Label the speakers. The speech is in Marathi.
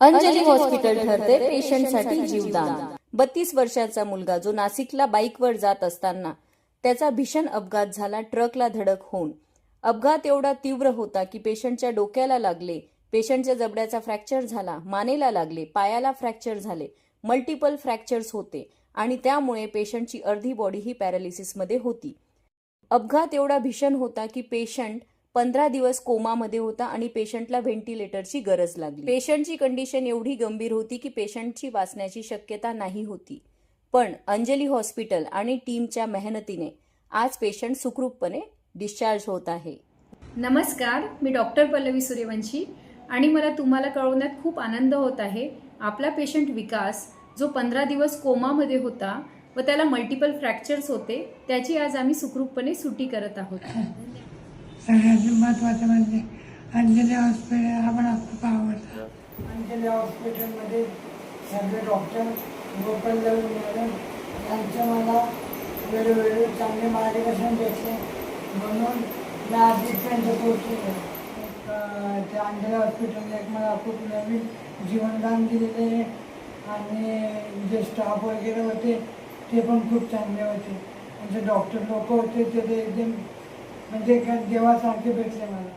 Speaker 1: अंजली हॉस्पिटल ठरते पेशंटसाठी जीवदान। 32 वर्षाचा मुलगा जो नाशिकला बाईकवर जात असताना त्याचा भीषण अपघात झाला, ट्रकला धडक होऊन। अपघात एवढा तीव्र होता की पेशंटच्या डोक्याला लागले, पेशंटच्या जबड्याचा फ्रॅक्चर झाला, मानेला लागले, पायाला फ्रॅक्चर झाले, मल्टिपल फ्रॅक्चर्स होते आणि त्यामुळे पेशंटची अर्धी बॉडी ही पॅरालिसिसमध्ये होती। अपघात एवढा भीषण होता की पेशंट 15 दिवस कोमामध्ये होता आणि पेशंटला व्हेंटिलेटरची गरज लागली। पेशंटची कंडिशन एवढी गंभीर होती की पेशंटची वाचण्याची शक्यता नाही होती, पण अंजली हॉस्पिटल आणि टीमच्या मेहनतीने आज पेशंट सुखरूपपणे डिस्चार्ज होत आहे।
Speaker 2: नमस्कार, मी डॉक्टर पल्लवी सूर्यवंशी आणि मला तुम्हाला कळवण्यात खूप आनंद होत आहे। आपला पेशंट विकास जो 15 दिवस कोमामध्ये होता व त्याला मल्टिपल फ्रॅक्चर्स होते, त्याची आज आम्ही सुखरूपपणे सुट्टी करत आहोत।
Speaker 3: सगळ्यात महत्त्वाचं म्हणजे अंजली हॉस्पिटल आम्हाला खूप आवडतं।
Speaker 4: अंजली हॉस्पिटलमध्ये सगळे डॉक्टर गोपालदेव मॅडम यांचे मला वेळोवेळी चांगले मार्गदर्शन भेटले, म्हणून मी आज इथपर्यंत पोहोचले। त्या अंजली हॉस्पिटलने एक मला खूप नवीन जीवनदान दिलेले आहे आणि जे स्टाफ वगैरे होते ते पण खूप चांगले होते। म्हणजे डॉक्टर लोक होते ते एकदम म्हणजे देवासारखे भेटले मला।